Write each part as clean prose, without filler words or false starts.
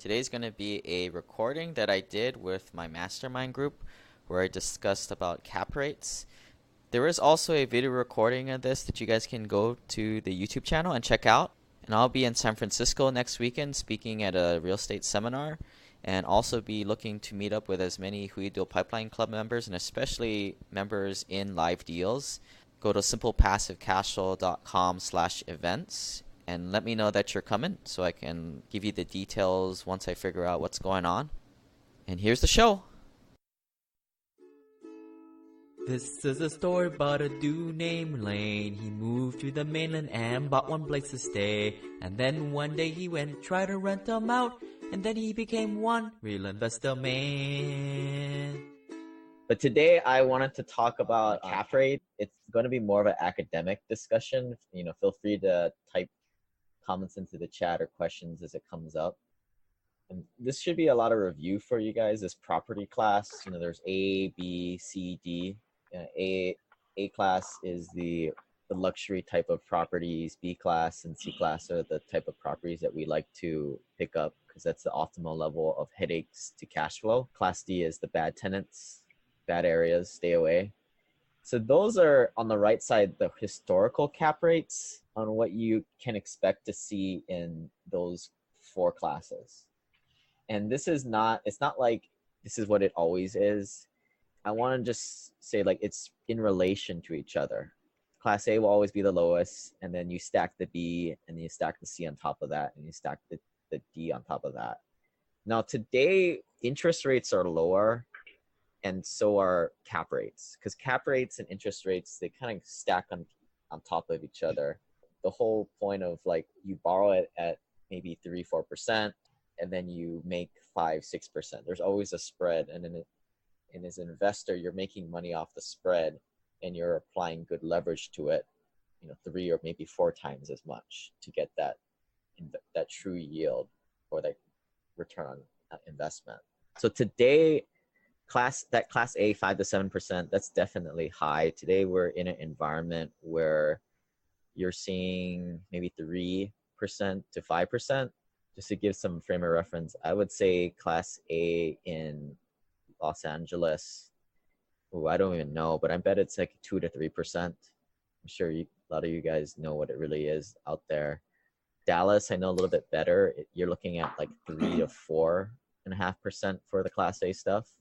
Today's going to be a recording that I did with my mastermind group where I discussed about cap rates. There is also a video recording of this that you guys can go to the YouTube channel and check out. And I'll be in San Francisco next weekend speaking at a real estate seminar and also be looking to meet up with as many Hui Deal Pipeline Club members and especially members in live deals. Go to simplepassivecashflow.com/events and let me know that you're coming so I can give you the details once I figure out what's going on. And here's the show. This is a story about a dude named Lane. He moved to the mainland and bought one place to stay. And then one day he went try to rent them out. And then he became one real investor man. But today I wanted to talk about cap rate. It's going to be more of an academic discussion. Feel free to type comments into the chat or questions as it comes up. And this should be a lot of review for you guys. This property class, there's A, B, C, D. A class is the luxury type of properties. B class and C class are the type of properties that we like to pick up because that's the optimal level of headaches to cash flow. Class D is the bad tenants, bad areas, stay away. So those are on the right side, the historical cap rates on what you can expect to see in those four classes. And it's not like this is what it always is. I want to just say it's in relation to each other. Class A will always be the lowest, and then you stack the B, and then you stack the C on top of that, and you stack the D on top of that. Now today, interest rates are lower, and so are cap rates, because cap rates and interest rates, they kind of stack on top of each other. The whole point of you borrow it at maybe 3-4%, and then you make 5-6%. There's always a spread, and as an investor, you're making money off the spread, and you're applying good leverage to it, 3 or maybe 4 times as much to get that true yield or that return on investment. So today, Class A 5-7%, that's definitely high. Today we're in an environment where you're seeing maybe 3% to 5%. Just to give some frame of reference, I would say Class A in Los Angeles, I don't even know, but I bet it's 2 to 3%. I'm sure a lot of you guys know what it really is out there. Dallas, I know a little bit better. You're looking at 3 to 4.5% for the Class A stuff.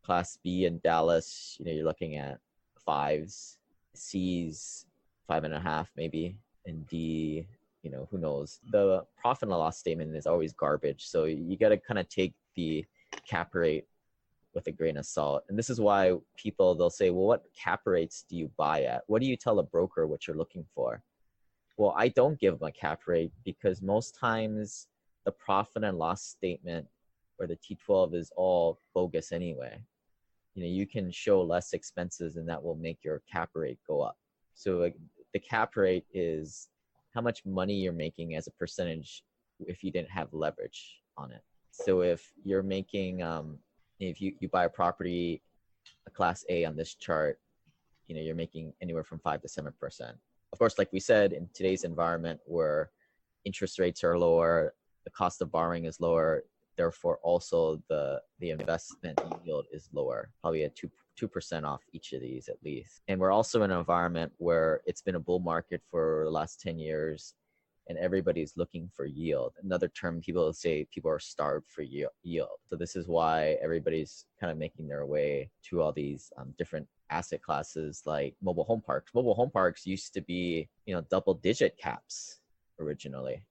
Class B in Dallas, you're looking at 5s. C's 5.5 maybe, and D, who knows. The profit and loss statement is always garbage, so you got to kind of take the cap rate with a grain of salt. And this is why they'll say, well, what cap rates do you buy at? What do you tell a broker what you're looking for? Well, I don't give them a cap rate because most times the profit and loss statement or the T12 is all bogus anyway. You can show less expenses and that will make your cap rate go up. So the cap rate is how much money you're making as a percentage if you didn't have leverage on it. So if you're making, if you buy a property, a Class A on this chart, you're making anywhere from 5 to 7%. Of course, like we said, in today's environment where interest rates are lower, the cost of borrowing is lower, therefore also the investment yield is lower, probably at 2% off each of these at least. And we're also in an environment where it's been a bull market for the last 10 years and everybody's looking for yield. Another term people say, people are starved for yield. So this is why everybody's kind of making their way to all these different asset classes like mobile home parks. Mobile home parks used to be, double digit caps originally,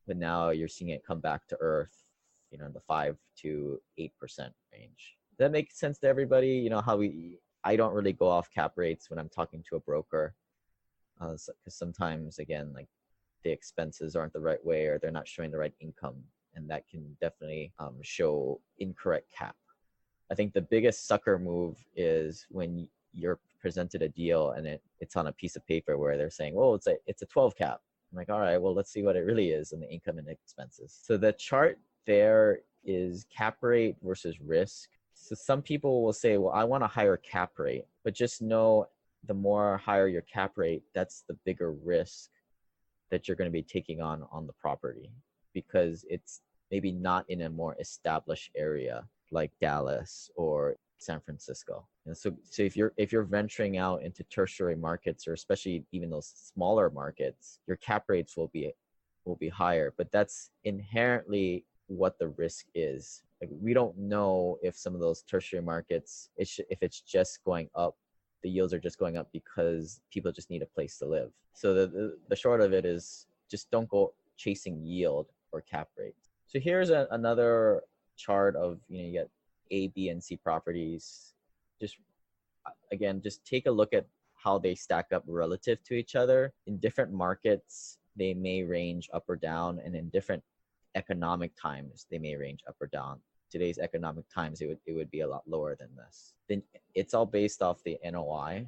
but now you're seeing it come back to earth, in the 5 to 8% range. Does that make sense to everybody? I don't really go off cap rates when I'm talking to a broker, because sometimes, again, the expenses aren't the right way or they're not showing the right income, and that can definitely show incorrect cap. I think the biggest sucker move is when you're presented a deal and it's on a piece of paper where they're saying, oh, it's a 12 cap. I'm like, all right, well, let's see what it really is in the income and expenses. So the chart there is cap rate versus risk. So some people will say, well, I want a higher cap rate, but just know the more higher your cap rate, that's the bigger risk that you're going to be taking on the property, because maybe not in a more established area like Dallas or San Francisco. And so if you're venturing out into tertiary markets, or especially even those smaller markets, your cap rates will be higher. But that's inherently what the risk is. Like, we don't know if some of those tertiary markets, if it's just going up, the yields are just going up because people just need a place to live. So the short of it is, just don't go chasing yield or cap rate. So here's another chart of, you get A, B, and C properties. Just take a look at how they stack up relative to each other. In different markets, they may range up or down, and in different economic times, they may range up or down. Today's economic times, it would be a lot lower than this. Then it's all based off the NOI,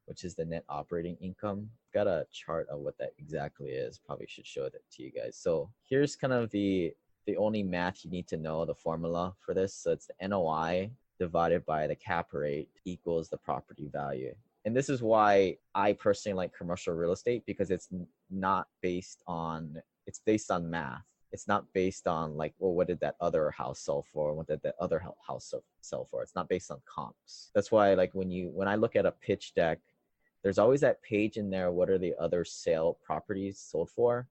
which is the net operating income. Got a chart of what that exactly is. Probably should show that to you guys. So here's kind of the only math you need to know, the formula for this. So it's the NOI divided by the cap rate equals the property value. And this is why I personally like commercial real estate, because it's based on math. It's not based on like, well, what did that other house sell for? What did that other house sell for? It's not based on comps. That's why, like, when I look at a pitch deck, there's always that page in there. What are the other sale properties sold for?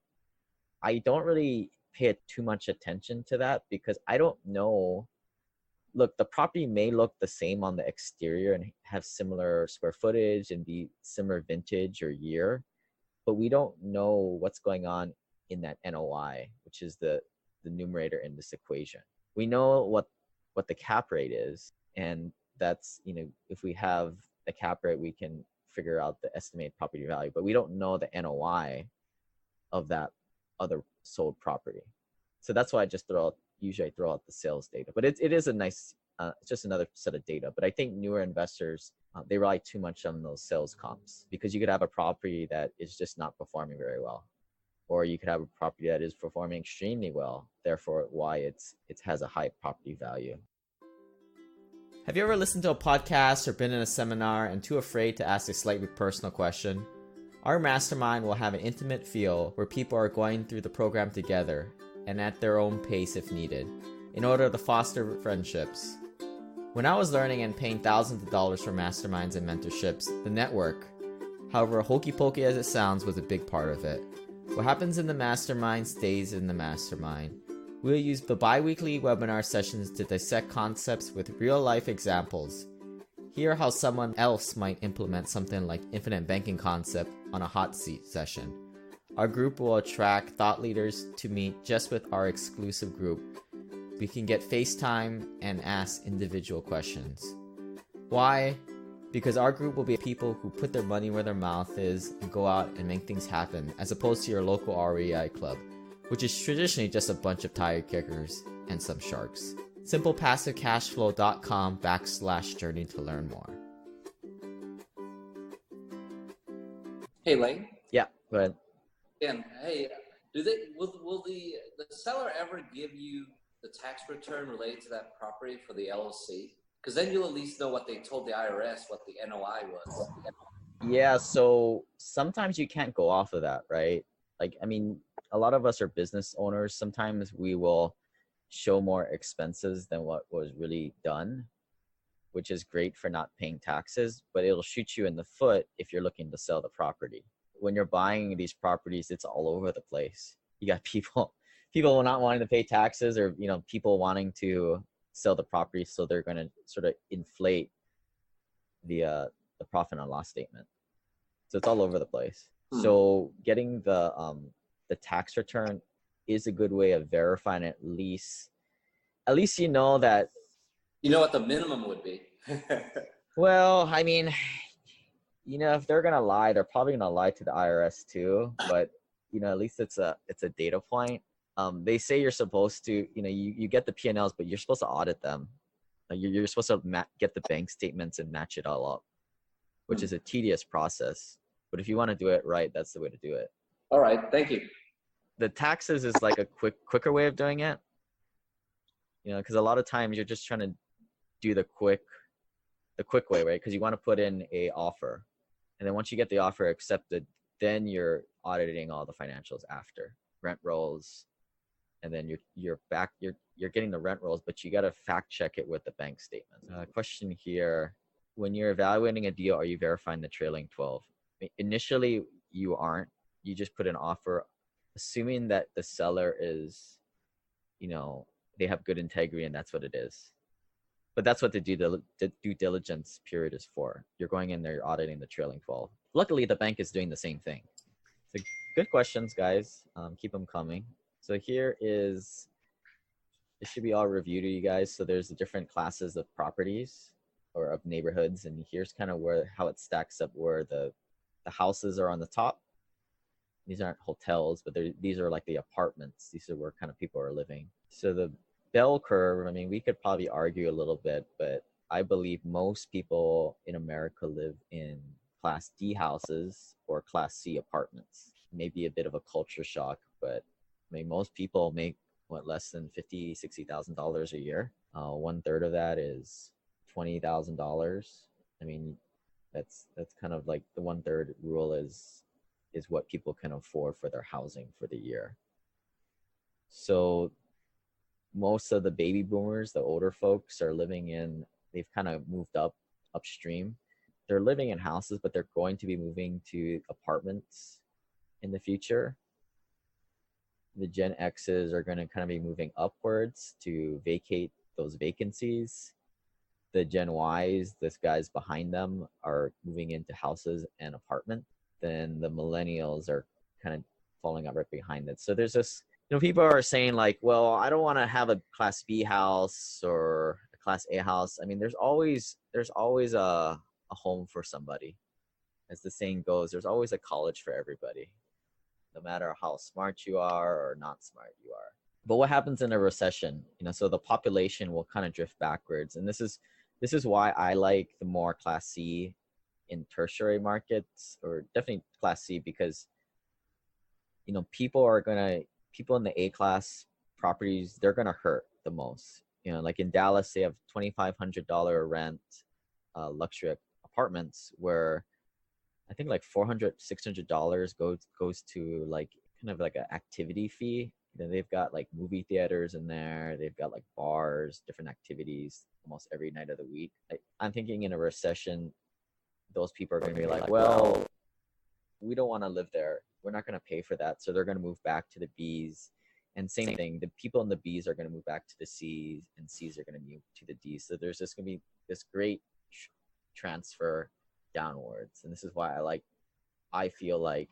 I don't really pay too much attention to that, because I don't know. Look, the property may look the same on the exterior and have similar square footage and be similar vintage or year, but we don't know what's going on in that NOI, which is the numerator in this equation. We know what the cap rate is, and that's, if we have the cap rate, we can figure out the estimated property value, but we don't know the NOI of that other sold property. So that's why I just usually throw out the sales data. But it is a nice, it's just another set of data. But I think newer investors, they rely too much on those sales comps, because you could have a property that is just not performing very well, or you could have a property that is performing extremely well, therefore why it has a high property value. Have you ever listened to a podcast or been in a seminar and too afraid to ask a slightly personal question? Our mastermind will have an intimate feel where people are going through the program together and at their own pace if needed, in order to foster friendships. When I was learning and paying thousands of dollars for masterminds and mentorships, the network, however hokey pokey as it sounds, was a big part of it. What happens in the mastermind stays in the mastermind. We'll use the bi-weekly webinar sessions to dissect concepts with real-life examples. Hear how someone else might implement something like infinite banking concept on a hot seat session. Our group will attract thought leaders to meet just with our exclusive group. We can get FaceTime and ask individual questions. Why? Because our group will be people who put their money where their mouth is and go out and make things happen, as opposed to your local REI club, which is traditionally just a bunch of tire kickers and some sharks. SimplePassiveCashflow.com/journey to learn more. Hey, Lane. Yeah, go ahead. And hey, will the seller ever give you the tax return related to that property for the LLC? Because then you'll at least know what they told the IRS, what the NOI was. Yeah, so sometimes you can't go off of that, right? Like, I mean, a lot of us are business owners. Sometimes we will show more expenses than what was really done, which is great for not paying taxes, but it'll shoot you in the foot if you're looking to sell the property. When you're buying these properties, it's all over the place. You got people not wanting to pay taxes, or, people wanting to sell the property, so they're going to sort of inflate the profit and loss statement. So it's all over the place. So getting the tax return is a good way of verifying at least you know that. You know what the minimum would be. Well, I mean, if they're going to lie, they're probably going to lie to the IRS too, but at least it's a data point. They say you're supposed to, you get the P&Ls, but you're supposed to audit them. You're supposed to get the bank statements and match it all up, which is a tedious process. But if you want to do it right, that's the way to do it. All right, thank you. The taxes is like a quicker way of doing it. Because a lot of times you're just trying to do the quick way, right? Because you want to put in a offer, and then once you get the offer accepted, then you're auditing all the financials after rent rolls, and then you're getting the rent rolls, but you got to fact check it with the bank statement. Question here: when you're evaluating a deal, are you verifying the trailing 12? Initially, you aren't. You just put an offer, assuming that the seller is, they have good integrity, and that's what it is. But that's what the due diligence period is for. You're going in there, you're auditing the trailing 12. Luckily, the bank is doing the same thing. So good questions, guys. Keep them coming. So this should be all review to you guys. So there's the different classes of properties or of neighborhoods, and here's kind of how it stacks up, where the houses are on the top. These aren't hotels, but these are like the apartments. These are where kind of people are living. So the bell curve, I mean, we could probably argue a little bit, but I believe most people in America live in Class D houses or Class C apartments. Maybe a bit of a culture shock, but I mean, most people make less than $50,000, $60,000 a year. 1/3 of that is $20,000. I mean, that's kind of like the 1/3 rule is what people can afford for their housing for the year. So most of the baby boomers, the older folks, are they've kind of moved upstream. They're living in houses, but they're going to be moving to apartments in the future. The Gen X's are going to kind of be moving upwards to vacate those vacancies. The Gen Y's, this guys behind them, are moving into houses and apartments. Then the millennials are kind of falling up right behind it. So there's this, people are saying like, well, I don't want to have a Class B house or a Class A house. I mean, there's always a home for somebody. As the saying goes, there's always a college for everybody, no matter how smart you are or not smart you are. But what happens in a recession? So the population will kind of drift backwards. And this is why I like the more Class C in tertiary markets, or definitely Class C, because people in the A class properties, they're gonna hurt the most. Like in Dallas, they have $2,500 rent luxury apartments, where I think like $400, $600 goes to like kind of like an activity fee. Then they've got like movie theaters in there. They've got like bars, different activities almost every night of the week. I'm thinking in a recession, those people are going to be like, well, we don't want to live there. We're not going to pay for that. So they're going to move back to the B's. And same thing, the people in the B's are going to move back to the C's, and C's are going to move to the D's. So there's just going to be this great transfer downwards. And this is why I feel like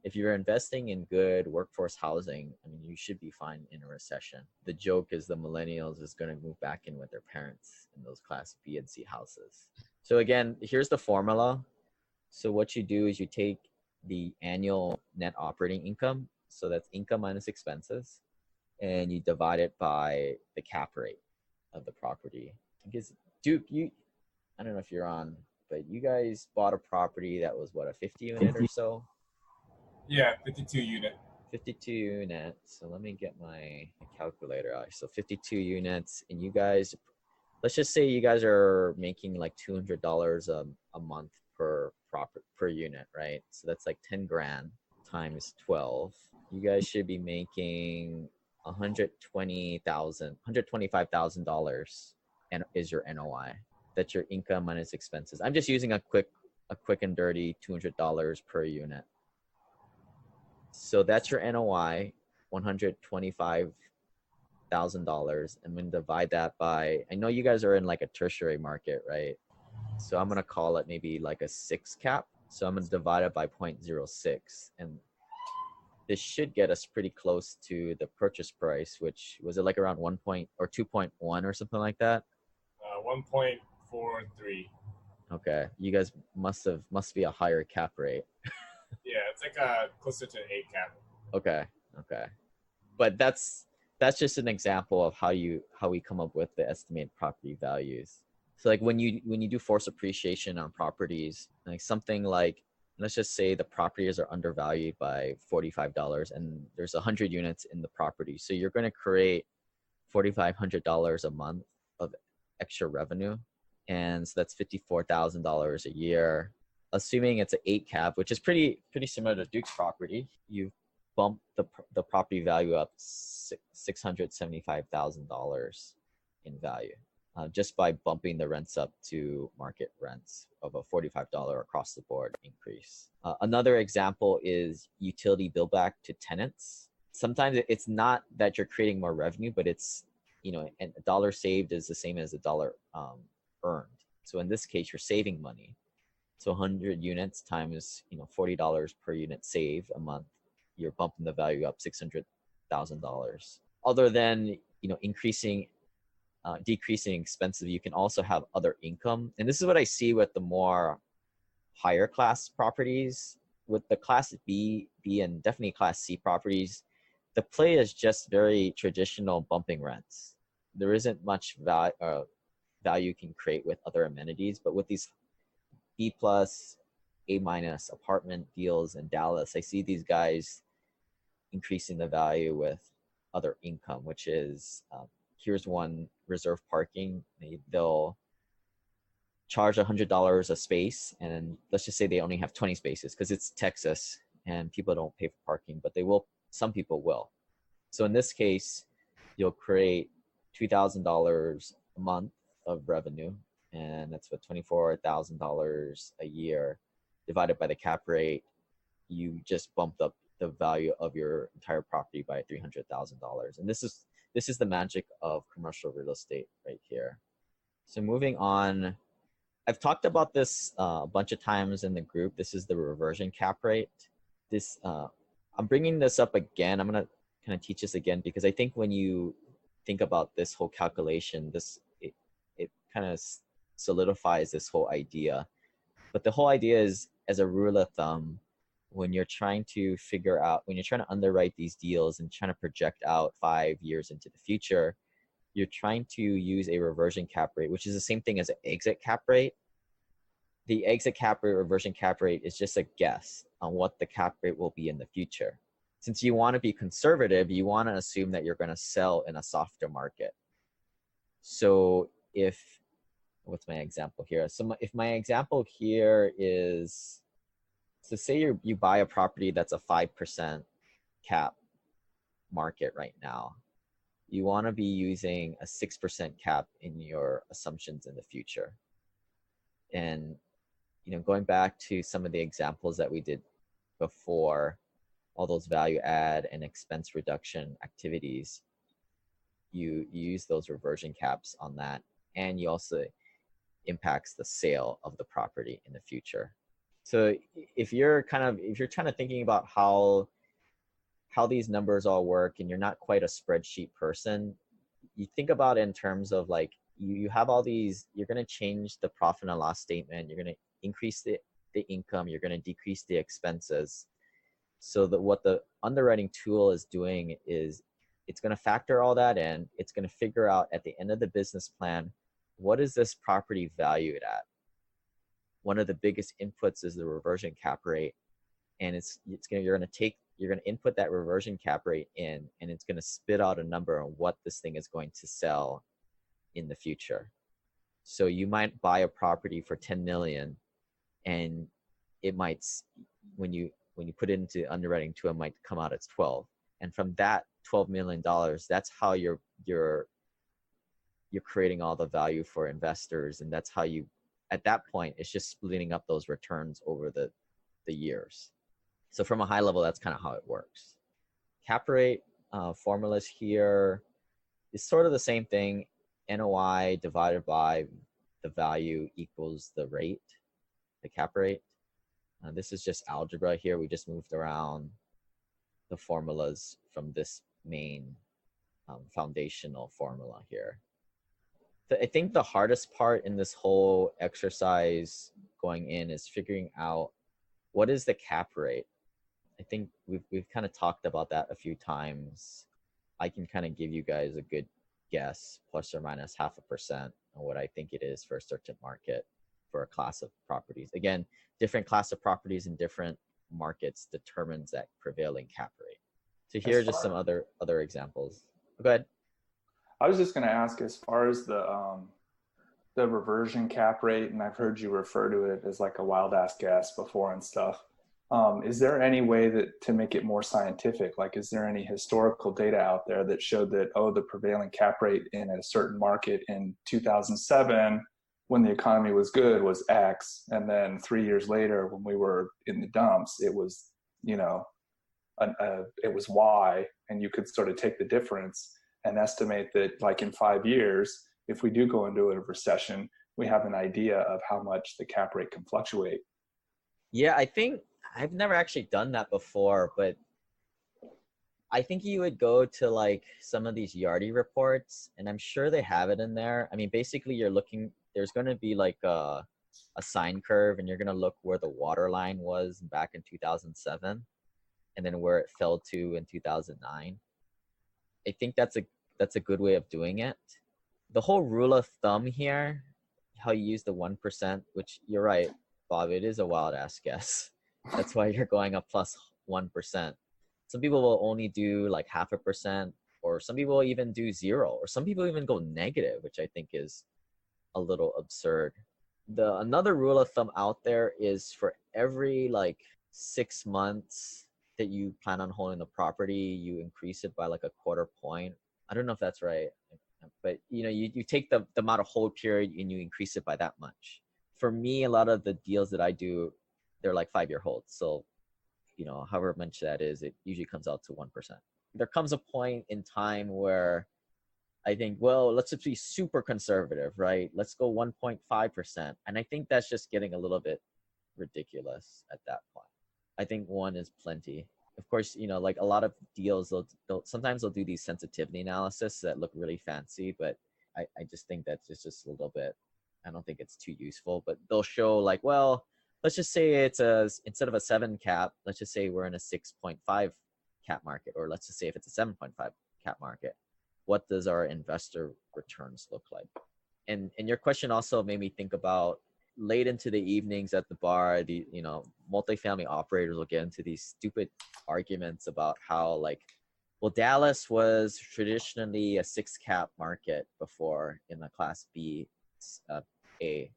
if you're investing in good workforce housing, I mean, you should be fine in a recession. The joke is the millennials is going to move back in with their parents in those Class B and C houses. So again, here's the formula. So what you do is you take the annual net operating income, so that's income minus expenses, and you divide it by the cap rate of the property. Because Duke, I don't know if you're on, but you guys bought a property that was what, a 50 unit or so? Yeah, 52 unit. 52 units. So let me get my calculator out. So 52 units, and you guys, let's just say you guys are making like $200 a month per unit, right? So that's like 10 grand times 12. You guys should be making $125,000 and is your NOI. That's your income minus expenses. I'm just using a quick and dirty $200 per unit. So that's your NOI, $125,000. I'm going to divide that by, I know you guys are in like a tertiary market, right? So I'm going to call it maybe like a 6 cap. So I'm going to divide it by 0.06. And this should get us pretty close to the purchase price, which was it like around 1 point or 2.1 or something like that? 1.43. Okay. You guys must be a higher cap rate. Yeah, it's like closer to 8 cap. Okay. But that's just an example of how we come up with the estimated property values. So like when you do forced appreciation on properties, like something like, let's just say the properties are undervalued by $45 and there's 100 units in the property. So you're going to create $4,500 a month of extra revenue. And so that's $54,000 a year. Assuming it's an 8 cap, which is pretty similar to Duke's property, you've bump the property value up $675,000 in value, just by bumping the rents up to market rents of a $45 across the board increase. Another example is utility bill back to tenants. Sometimes it's not that you're creating more revenue, but it's, and a dollar saved is the same as a dollar earned. So in this case, you're saving money. So 100 units times, $40 per unit saved a month, you're bumping the value up $600,000. Other than, decreasing expenses, you can also have other income. And this is what I see with the more higher class properties. With the class B, and definitely class C properties, the play is just very traditional bumping rents. There isn't much value you can create with other amenities, but with these B+, A- apartment deals in Dallas, I see these guys increasing the value with other income, which is, here's one, reserve parking. They'll charge $100 a space, and let's just say they only have 20 spaces because it's Texas and people don't pay for parking, but some people will. So in this case, you'll create $2,000 a month of revenue, and that's what, $24,000 a year divided by the cap rate. You just bumped up the value of your entire property by $300,000. And this is the magic of commercial real estate right here. So moving on, I've talked about this a bunch of times in the group. This is the reversion cap rate. I'm bringing this up again. I'm gonna kind of teach this again because I think when you think about this whole calculation, it kind of solidifies this whole idea. But the whole idea is, as a rule of thumb, when you're trying to underwrite these deals and trying to project out 5 years into the future, you're trying to use a reversion cap rate, which is the same thing as an exit cap rate. The exit cap rate, reversion cap rate is just a guess on what the cap rate will be in the future. Since you want to be conservative, you want to assume that you're going to sell in a softer market. So what's my example here? So if my example here is, so say you buy a property that's a 5% cap market right now. You want to be using a 6% cap in your assumptions in the future. And, going back to some of the examples that we did before, all those value add and expense reduction activities, you use those reversion caps on that. And you also impacts the sale of the property in the future. So if you're trying to thinking about how these numbers all work and you're not quite a spreadsheet person, you think about it in terms of like, you have all these, you're going to change the profit and loss statement, you're going to increase the income, you're going to decrease the expenses. So that what the underwriting tool is doing is it's going to factor all that in. It's going to figure out at the end of the business plan, what is this property valued at? One of the biggest inputs is the reversion cap rate, and you're going to input that reversion cap rate in, and it's going to spit out a number on what this thing is going to sell in the future. So you might buy a property for 10 million, and it might, when you put it into underwriting tool, it might come out as 12. And from that $12 million, that's how you're creating all the value for investors. And that's how at that point, it's just splitting up those returns over the years. So from a high level, that's kind of how it works. Cap rate formulas here is sort of the same thing. NOI divided by the value equals the rate, the cap rate. This is just algebra here. We just moved around the formulas from this main foundational formula here. I think the hardest part in this whole exercise going in is figuring out what is the cap rate. I think we've kind of talked about that a few times. I can kind of give you guys a good guess, plus or minus 0.5% on what I think it is for a certain market for a class of properties. Again, different class of properties in different markets determines that prevailing cap rate. So here are just some other examples. Go ahead. I was just going to ask, as far as the reversion cap rate, and I've heard you refer to it as like a wild ass guess before and stuff. Is there any way that to make it more scientific? Like, is there any historical data out there that showed that, oh, the prevailing cap rate in a certain market in 2007 when the economy was good was X, and then 3 years later when we were in the dumps, it was, you know, it was Y, and you could sort of take the difference and estimate that, like, in 5 years, if we do go into a recession, we have an idea of how much the cap rate can fluctuate. Yeah, I think I've never actually done that before, but I think you would go to like some of these Yardi reports, and I'm sure they have it in there. I mean, basically, you're looking. There's going to be like a sine curve, and you're going to look where the water line was back in 2007, and then where it fell to in 2009. I think that's a good way of doing it. The whole rule of thumb here, how you use the 1%, which you're right, Bob, it is a wild ass guess. That's why you're going up plus 1%. Some people will only do like 0.5%, or some people will even do 0, or some people even go negative, which I think is a little absurd. Another rule of thumb out there is for every like 6 months that you plan on holding the property, you increase it by like a 1/4 point. I don't know if that's right, but you know, you take the amount of hold period and you increase it by that much. For me, a lot of the deals that I do, they're like 5-year holds. So, you know, however much that is, it usually comes out to 1%. There comes a point in time where I think, well, let's just be super conservative, right? Let's go 1.5%. And I think that's just getting a little bit ridiculous at that point. I think 1 is plenty. Of course, you know, like a lot of deals, sometimes they'll do these sensitivity analysis that look really fancy, but I just think that's just a little bit, I don't think it's too useful. But they'll show like, well, let's just say instead of a 7 cap, let's just say we're in a 6.5 cap market, or let's just say if it's a 7.5 cap market, what does our investor returns look like? And your question also made me think about late into the evenings at the bar, you know, multifamily operators will get into these stupid arguments about how like, well, Dallas was traditionally a 6 cap market before in the class B, A.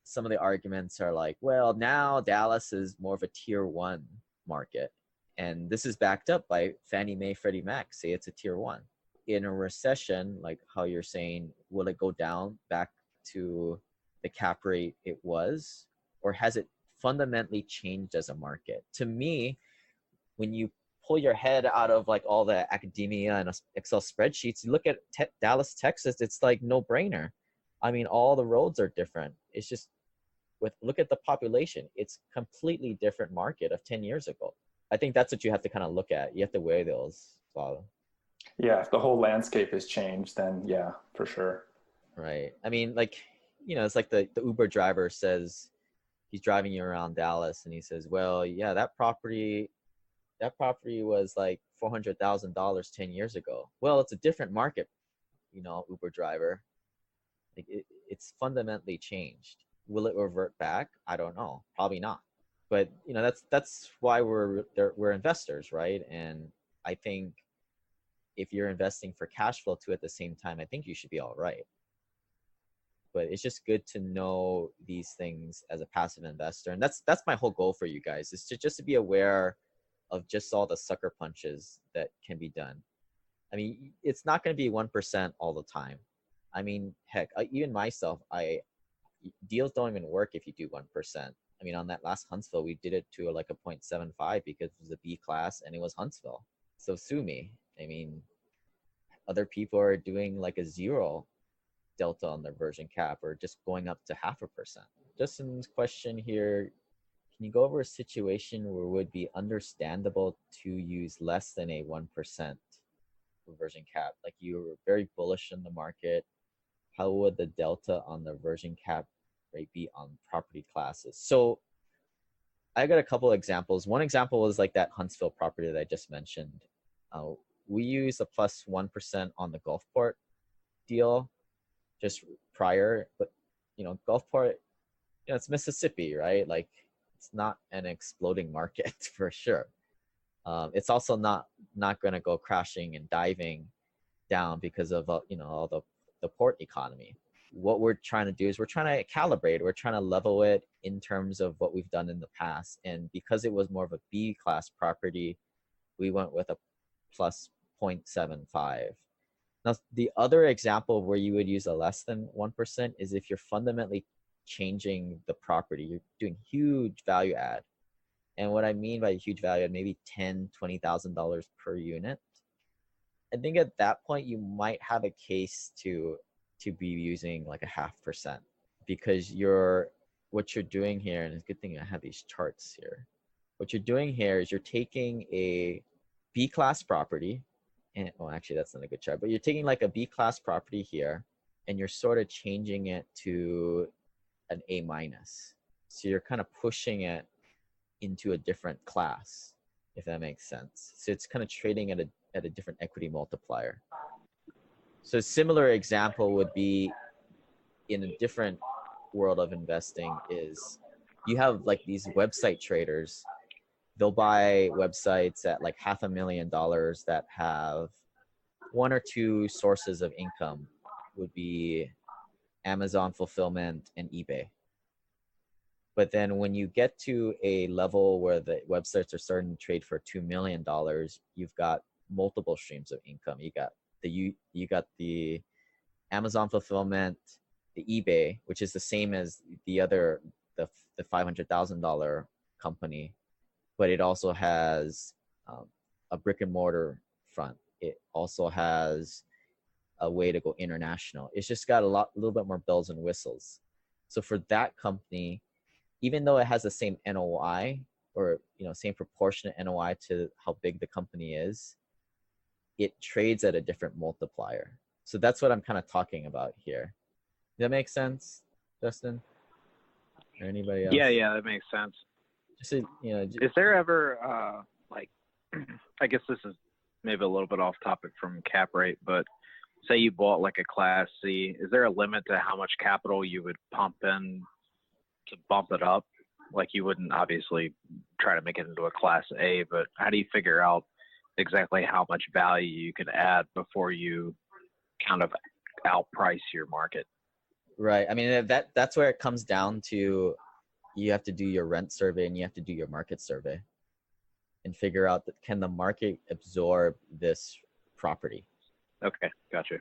Some of the arguments are like, well, now Dallas is more of a tier 1 market. And this is backed up by Fannie Mae, Freddie Mac, say it's a tier 1. In a recession, like how you're saying, will it go down back to the cap rate it was, or has it fundamentally changed as a market? To me, when you pull your head out of like all the academia and Excel spreadsheets, you look at Dallas, Texas, it's like no brainer. I mean, all the roads are different. It's just look at the population. It's completely different market of 10 years ago. I think that's what you have to kind of look at. You have to weigh those. So, yeah, if the whole landscape has changed, then yeah, for sure. Right. I mean, like, you know, it's like the Uber driver says, he's driving you around Dallas and he says, well, yeah, that property was like $400,000 10 years ago. Well, it's a different market, you know, Uber driver. Like it's fundamentally changed. Will it revert back? I don't know. Probably not. But you know, that's why we're investors, right? And I think if you're investing for cash flow too at the same time, I think you should be all right. But it's just good to know these things as a passive investor, and that's my whole goal for you guys, is to be aware of just all the sucker punches that can be done. I mean, it's not going to be 1% all the time. I mean, heck, even myself, deals don't even work if you do 1%. I mean, on that last Huntsville, we did it to like a 0.75 because it was a B class and it was Huntsville. So sue me. I mean, other people are doing like a 0 delta on their version cap, or just going up to 0.5%. Justin's question here, can you go over a situation where it would be understandable to use less than a 1% reversion cap? Like you were very bullish in the market. How would the delta on the reversion cap rate be on property classes? So I got a couple of examples. One example was like that Huntsville property that I just mentioned. We use a plus 1% on the Gulfport deal just prior, but you know, Gulfport, you know, it's Mississippi, right? Like it's not an exploding market for sure. It's also not going to go crashing and diving down because of you know, all the port economy. what we're trying to do is we're trying to calibrate, we're trying to level it in terms of what we've done in the past. And because it was more of a B class property, we went with a plus 0.75. Now, the other example where you would use a less than 1% is if you're fundamentally changing the property, you're doing huge value add. And what I mean by huge value add, maybe $10,000, $20,000 per unit. I think at that point you might have a case to be using like a 0.5%, because what you're doing here, and it's a good thing I have these charts here. What you're doing here is you're taking a B class property, and well, actually that's not a good chart, but you're taking like a B class property here, and you're sort of changing it to an A minus. So you're kind of pushing it into a different class, if that makes sense. So it's kind of trading at a different equity multiplier. So a similar example would be in a different world of investing is you have like these website traders. They'll buy websites at like $500,000 that have one or two sources of income, would be Amazon fulfillment and eBay. But then when you get to a level where the websites are starting to trade for $2 million, you've got multiple streams of income. You got the Amazon fulfillment, the eBay, which is the same as the $500,000 company, but it also has a brick and mortar front. It also has a way to go international. It's just got a little bit more bells and whistles. So for that company, even though it has the same NOI, or same proportionate NOI to how big the company is, it trades at a different multiplier. So that's what I'm kind of talking about here. Does that make sense, Justin? Or anybody else? Yeah, that makes sense. Just is there ever like, I guess this is maybe a little bit off topic from cap rate, but say you bought like a Class C, is there a limit to how much capital you would pump in to bump it up? Like, you wouldn't obviously try to make it into a Class A, but how do you figure out exactly how much value you can add before you kind of outprice your market? Right. I mean, that's where it comes down to. You have to do your rent survey and you have to do your market survey and figure out that can the market absorb this property. Okay, gotcha.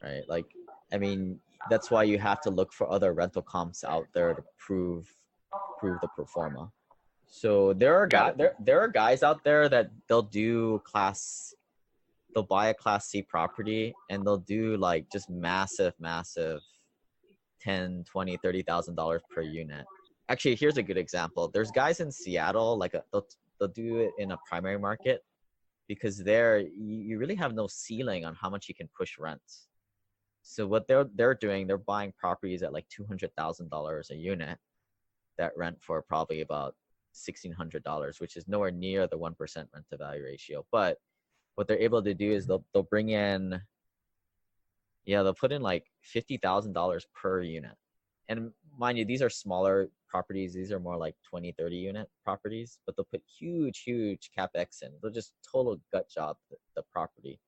Right. Like, I mean, that's why you have to look for other rental comps out there to prove the pro forma. So there are guys out there that they'll buy a Class C property and they'll do like just massive $10,000, $20,000, $30,000 per unit. Actually, here's a good example. There's guys in Seattle, like they'll do it in a primary market, because there you really have no ceiling on how much you can push rents. So what they're doing, they're buying properties at like $200,000 a unit that rent for probably about $1,600, which is nowhere near the 1% rent to value ratio. But what they're able to do is they'll bring in, they'll put in like $50,000 per unit. And mind you, these are smaller properties. These are more like 20, 30 unit properties, but they'll put huge CapEx in. They'll just total gut job the property.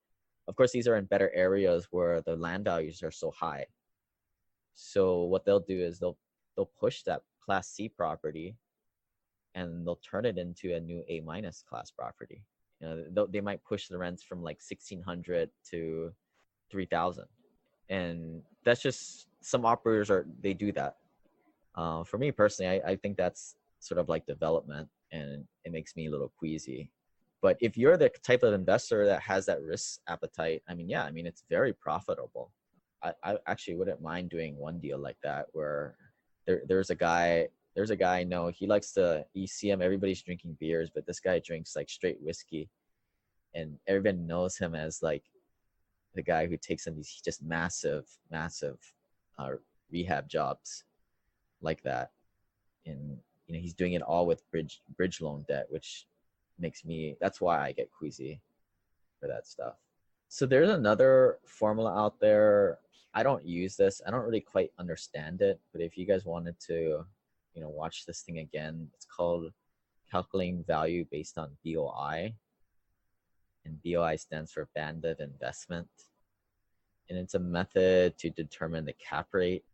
Of course, these are in better areas where the land values are so high. So what they'll do is they'll push that Class C property and they'll turn it into a new A minus class property. They might push the rents from like $1,600 to $3,000. And that's just, some operators they do that. For me personally, I think that's sort of like development, and it makes me a little queasy. But if you're the type of investor that has that risk appetite, it's very profitable. I actually wouldn't mind doing one deal like that, where there's a guy I know, you see him, everybody's drinking beers, but this guy drinks like straight whiskey, and everybody knows him as like the guy who takes on these just massive rehab jobs like that. And he's doing it all with bridge loan debt, which that's why I get queasy for that stuff. So there's another formula out there. I don't use this. I don't really quite understand it, but if you guys wanted to, watch this thing again, it's called calculating value based on BOI. And BOI stands for band of investment. and it's a method to determine the cap rate.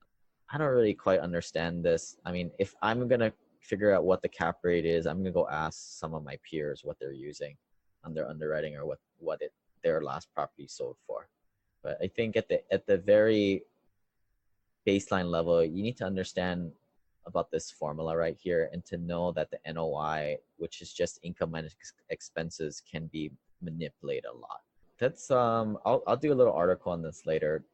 I don't really quite understand this. I mean, if I'm gonna figure out what the cap rate is, I'm gonna go ask some of my peers what they're using on their underwriting or their last property sold for. But I think at the very baseline level, you need to understand about this formula right here and to know that the NOI, which is just income minus expenses, can be manipulated a lot. That's I'll do a little article on this later.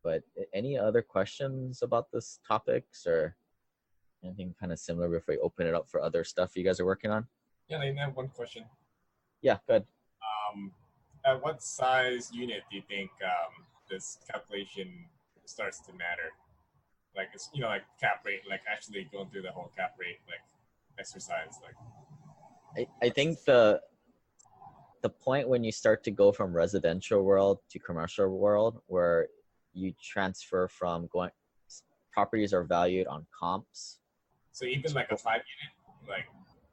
But any other questions about this topics or anything kind of similar before we open it up for other stuff you guys are working on? Yeah, I have one question. Yeah, good. At what size unit do you think this calculation starts to matter? Like it's like cap rate, like actually going through the whole cap rate like exercise. Like I think the point when you start to go from residential world to commercial world, where you transfer from properties are valued on comps. So even like a 5 unit, like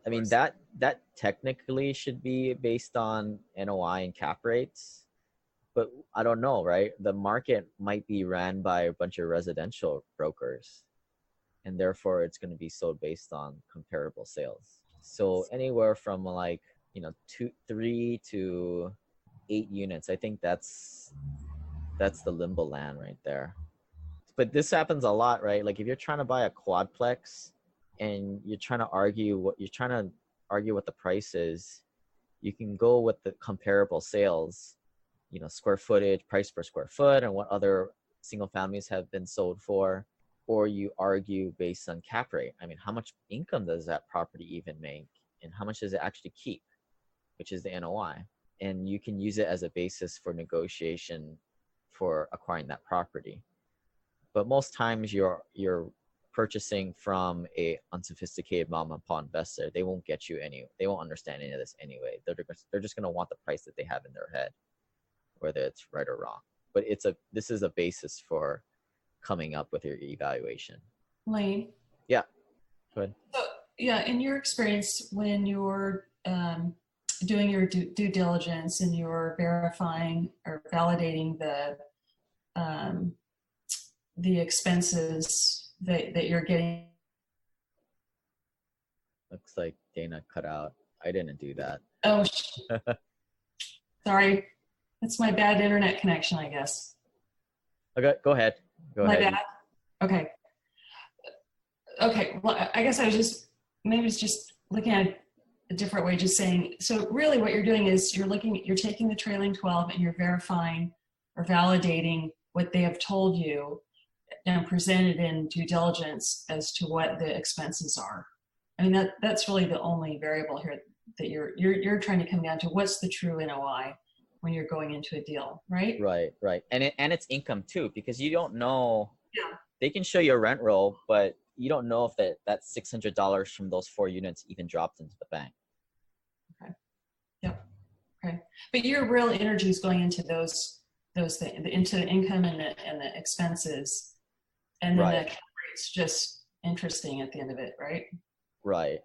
I mean that technically should be based on NOI and cap rates, but I don't know, right? The market might be ran by a bunch of residential brokers, and therefore it's going to be sold based on comparable sales. So anywhere from like 3 to 8 units, I think that's the limbo land right there. But this happens a lot, right? Like if you're trying to buy a quadplex and you're trying to argue what the price is, you can go with the comparable sales, square footage, price per square foot, and what other single families have been sold for, or you argue based on cap rate. I mean, how much income does that property even make, and how much does it actually keep, which is the NOI, and you can use it as a basis for negotiation for acquiring that property. But most times you're purchasing from a unsophisticated mom and pop investor. They won't get you they won't understand any of this anyway. They're just going to want the price that they have in their head, whether it's right or wrong. But this is a basis for coming up with your evaluation. Lane. Yeah, go ahead. So, yeah, in your experience, when you're doing your due diligence and you're verifying or validating the expenses that you're getting. Looks like Dana cut out. I didn't do that. Oh, sorry. That's my bad internet connection, I guess. Okay, go ahead. My bad. Okay. Okay. Well, I guess I was maybe it's just looking at it a different way, just saying, so really what you're doing is you're taking the trailing 12 and you're verifying or validating what they have told you and presented in due diligence as to what the expenses are. I mean, that's really the only variable here that you're trying to come down to. What's the true NOI when you're going into a deal, right? Right. And it's income too, because you don't know. Yeah. They can show you a rent roll, but you don't know if that $600 from those 4 units even dropped into the bank. Okay. Yep. Okay. But your real energy is going into those things, into the income and the expenses, and then the cap rate's just interesting at the end of it, right? Right.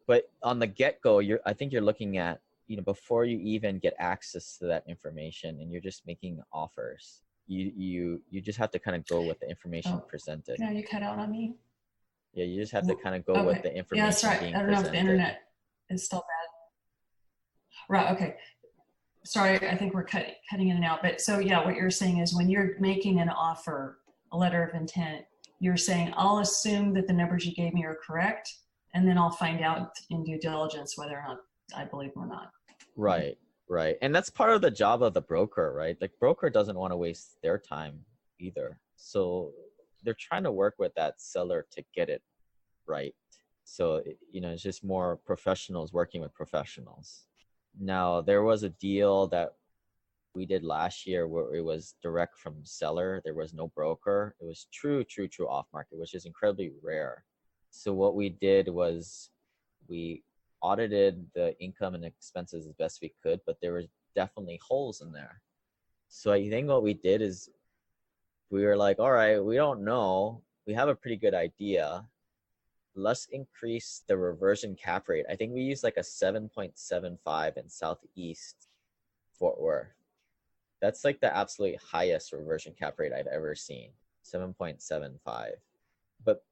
But on the get-go, I think you're looking at, before you even get access to that information and you're just making offers, you just have to kind of go with the information presented. Yeah, you cut out on me. Yeah, you just have to kind of go with the information. Yeah, that's right. I don't know if the internet is still bad. Right. Okay. Sorry, I think we're cutting in and out. But so yeah, what you're saying is when you're making an offer, a letter of intent, you're saying, I'll assume that the numbers you gave me are correct, and then I'll find out in due diligence whether or not I believe them or not. Right. And that's part of the job of the broker, right? Like broker doesn't want to waste their time either. So they're trying to work with that seller to get it right. So, it's just more professionals working with professionals. Now, there was a deal that we did last year where it was direct from seller. There was no broker. It was true off market, which is incredibly rare. So what we did was we audited the income and expenses as best we could, but there were definitely holes in there. So I think what we did is we were like, all right, we don't know. We have a pretty good idea. Let's increase the reversion cap rate. I think we used like a 7.75 in Southeast Fort Worth. That's like the absolute highest reversion cap rate I've ever seen, 7.75. But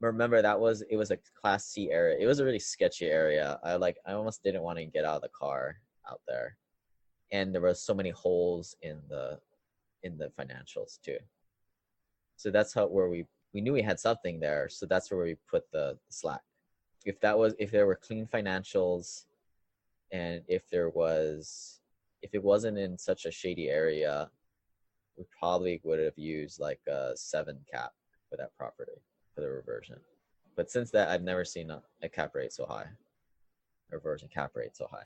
remember, it was a Class C area. It was a really sketchy area. I almost didn't want to get out of the car out there, and there were so many holes in the financials too. So that's where we knew we had something there. So that's where we put the slack. If there were clean financials, and if it wasn't in such a shady area, we probably would have used like a 7 cap for that property for the reversion. But since that, I've never seen a cap rate so high, a reversion cap rate so high.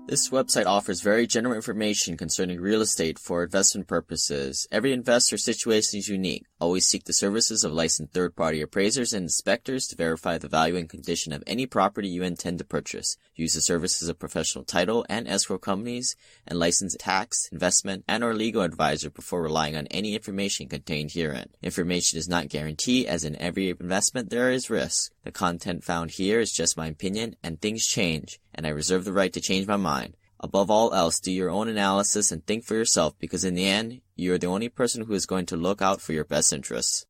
This website offers very general information concerning real estate for investment purposes. Every investor situation is unique. Always seek the services of licensed third-party appraisers and inspectors to verify the value and condition of any property you intend to purchase. Use the services of professional title and escrow companies and licensed tax, investment, and or legal advisor before relying on any information contained herein. Information is not guaranteed, as in every investment there is risk. The content found here is just my opinion, and things change, and I reserve the right to change my mind. Above all else, do your own analysis and think for yourself, because in the end, you are the only person who is going to look out for your best interests.